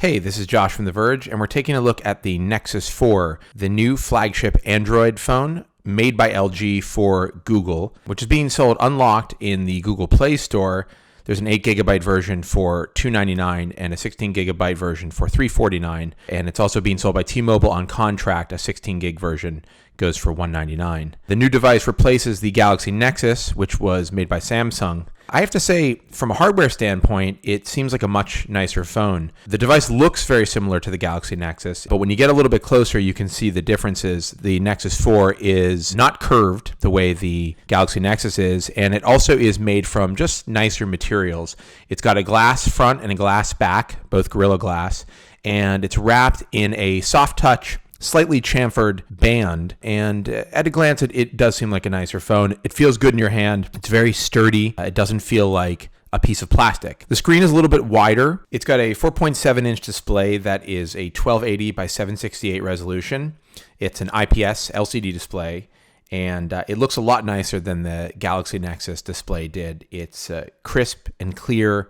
Hey, this is Josh from The Verge, and we're taking a look at the Nexus 4, the new flagship Android phone made by LG for Google, which is being sold unlocked in the Google Play Store. There's an 8GB version for $299 and a 16GB version for $349, and it's also being sold by T-Mobile on contract. A 16GB version goes for $199. The new device replaces the Galaxy Nexus, which was made by Samsung. I have to say, from a hardware standpoint, it seems like a much nicer phone. The device looks very similar to the Galaxy Nexus, but when you get a little bit closer, you can see the differences. The Nexus 4 is not curved the way the Galaxy Nexus is, and it also is made from just nicer materials. It's got a glass front and a glass back, both Gorilla Glass, and it's wrapped in a soft touch, slightly chamfered band, and at a glance it does seem like a nicer phone. It feels good in your hand. It's very sturdy. It doesn't feel like a piece of plastic. The screen is a little bit wider. It's got a 4.7-inch display that is a 1280 by 768 resolution. It's an IPS LCD display, and it looks a lot nicer than the Galaxy Nexus display did. It's crisp and clear.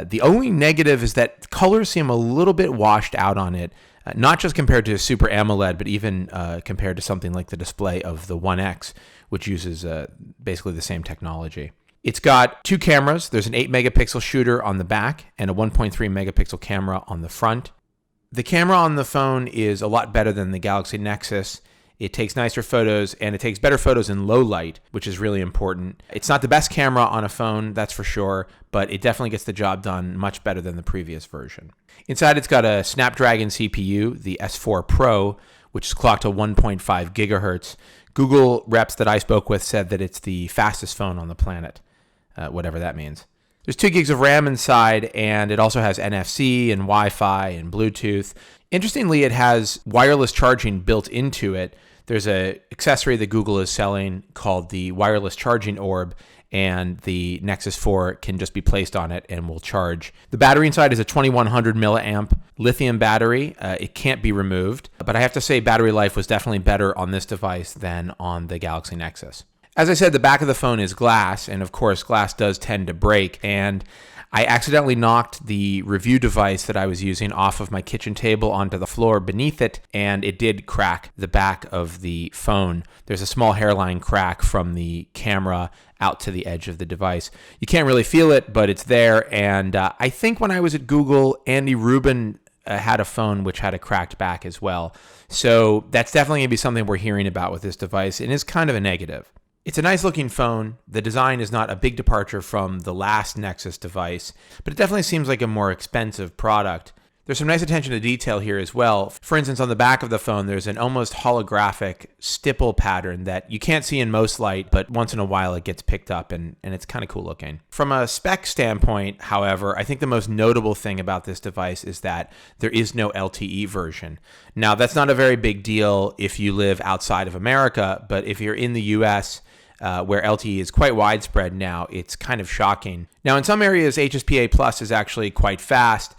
The only negative is that colors seem a little bit washed out on it. Not just compared to Super AMOLED, but even compared to something like the display of the One X, which uses basically the same technology. It's got two cameras. There's an 8-megapixel shooter on the back and a 1.3-megapixel camera on the front. The camera on the phone is a lot better than the Galaxy Nexus. It takes nicer photos, and it takes better photos in low light, which is really important. It's not the best camera on a phone, that's for sure, but it definitely gets the job done much better than the previous version. Inside, it's got a Snapdragon CPU, the S4 Pro, which is clocked to 1.5 gigahertz. Google reps that I spoke with said that it's the fastest phone on the planet, whatever that means. There's 2 gigs of RAM inside, and it also has NFC and Wi-Fi and Bluetooth. Interestingly, it has wireless charging built into it. There's an accessory that Google is selling called the wireless charging orb, and the Nexus 4 can just be placed on it and will charge. The battery inside is a 2100 milliamp lithium battery. It can't be removed, but I have to say battery life was definitely better on this device than on the Galaxy Nexus. As I said, the back of the phone is glass, and of course glass does tend to break, and I accidentally knocked the review device that I was using off of my kitchen table onto the floor beneath it, and it did crack the back of the phone. There's a small hairline crack from the camera out to the edge of the device. You can't really feel it, but it's there, and I think when I was at Google, Andy Rubin had a phone which had a cracked back as well. So that's definitely going to be something we're hearing about with this device, and is kind of a negative. It's a nice looking phone. The design is not a big departure from the last Nexus device, but it definitely seems like a more expensive product. There's some nice attention to detail here as well. For instance, on the back of the phone, there's an almost holographic stipple pattern that you can't see in most light, but once in a while it gets picked up, and it's kind of cool looking. From a spec standpoint, however, I think the most notable thing about this device is that there is no LTE version. Now, that's not a very big deal if you live outside of America, but if you're in the US, where LTE is quite widespread now, it's kind of shocking. Now, in some areas, HSPA Plus is actually quite fast.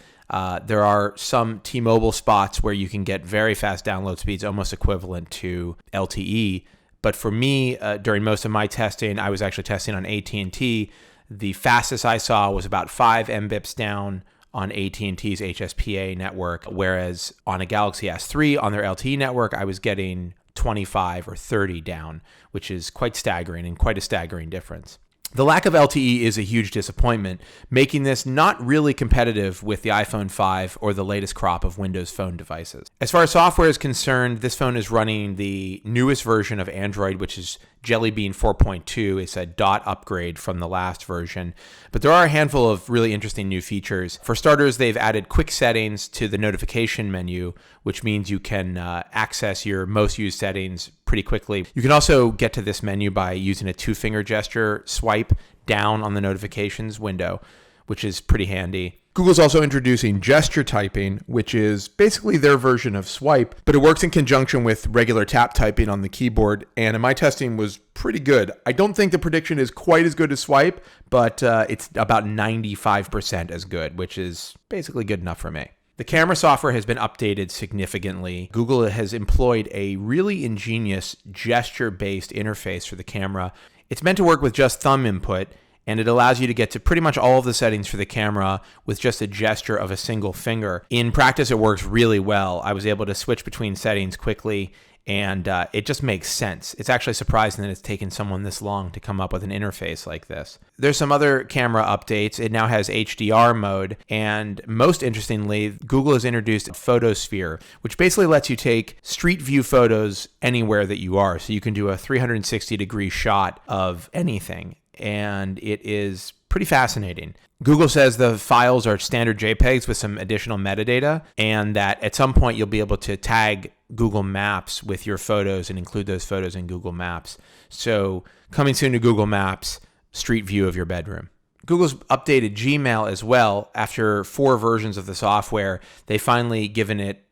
There are some T-Mobile spots where you can get very fast download speeds, almost equivalent to LTE. But for me, during most of my testing, I was actually testing on AT&T. The fastest I saw was about 5 Mbps down on AT&T's HSPA network, whereas on a Galaxy S3 on their LTE network, I was getting 25 or 30 down, which is quite staggering and quite a staggering difference. The lack of LTE is a huge disappointment, making this not really competitive with the iPhone 5 or the latest crop of Windows Phone devices. As far as software is concerned, this phone is running the newest version of Android, which is Jelly Bean 4.2. It's a dot upgrade from the last version, but there are a handful of really interesting new features. For starters, they've added quick settings to the notification menu, which means you can access your most used settings pretty quickly. You can also get to this menu by using a 2-finger gesture swipe down on the notifications window, which is pretty handy. Google's also introducing gesture typing, which is basically their version of swipe, but it works in conjunction with regular tap typing on the keyboard, and in my testing was pretty good. I don't think the prediction is quite as good as swipe, but it's about 95% as good, which is basically good enough for me. The camera software has been updated significantly. Google has employed a really ingenious gesture-based interface for the camera. It's meant to work with just thumb input, and it allows you to get to pretty much all of the settings for the camera with just a gesture of a single finger. In practice, it works really well. I was able to switch between settings quickly, and it just makes sense. It's actually surprising that it's taken someone this long to come up with an interface like this. There's some other camera updates. It now has HDR mode, and most interestingly, Google has introduced Photosphere, which basically lets you take street view photos anywhere that you are. So you can do a 360-degree shot of anything, and it is pretty fascinating. Google says the files are standard JPEGs with some additional metadata, and that at some point you'll be able to tag Google Maps with your photos and include those photos in Google Maps. So coming soon to Google Maps, street view of your bedroom. Google's updated Gmail as well. After 4 versions of the software, they finally given it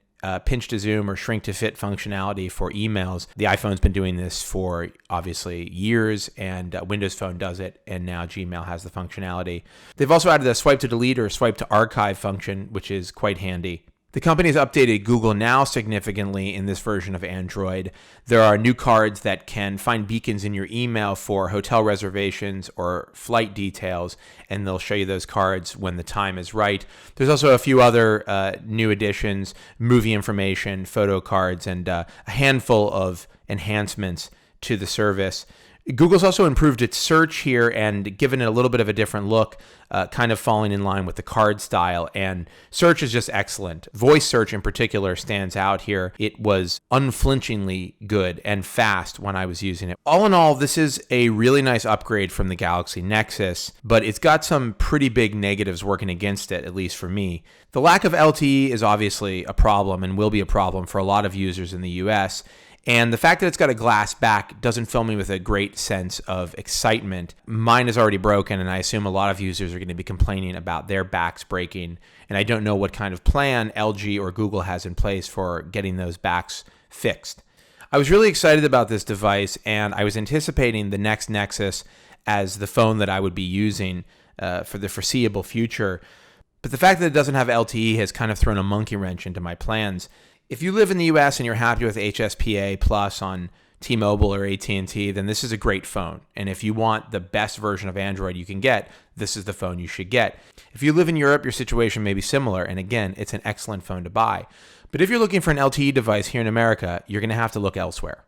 pinch to zoom or shrink to fit functionality for emails. The iPhone's been doing this for obviously years, and Windows Phone does it, and now Gmail has the functionality. They've also added a swipe to delete or swipe to archive function, which is quite handy. The company has updated Google Now significantly in this version of Android. There are new cards that can find beacons in your email for hotel reservations or flight details, and they'll show you those cards when the time is right. There's also a few other new additions, movie information, photo cards, and a handful of enhancements to the service. Google's also improved its search here and given it a little bit of a different look, kind of falling in line with the card style. And search is just excellent. Voice search in particular stands out here. It was unflinchingly good and fast when I was using it. All in all, this is a really nice upgrade from the Galaxy Nexus, but it's got some pretty big negatives working against it, at least for me. The lack of LTE is obviously a problem and will be a problem for a lot of users in the US. And the fact that it's got a glass back doesn't fill me with a great sense of excitement. Mine is already broken, and I assume a lot of users are going to be complaining about their backs breaking. And I don't know what kind of plan LG or Google has in place for getting those backs fixed. I was really excited about this device, and I was anticipating the next Nexus as the phone that I would be using for the foreseeable future. But the fact that it doesn't have LTE has kind of thrown a monkey wrench into my plans. If you live in the US and you're happy with HSPA Plus on T-Mobile or AT&T, then this is a great phone. And if you want the best version of Android you can get, this is the phone you should get. If you live in Europe, your situation may be similar, and again, it's an excellent phone to buy. But if you're looking for an LTE device here in America, you're going to have to look elsewhere.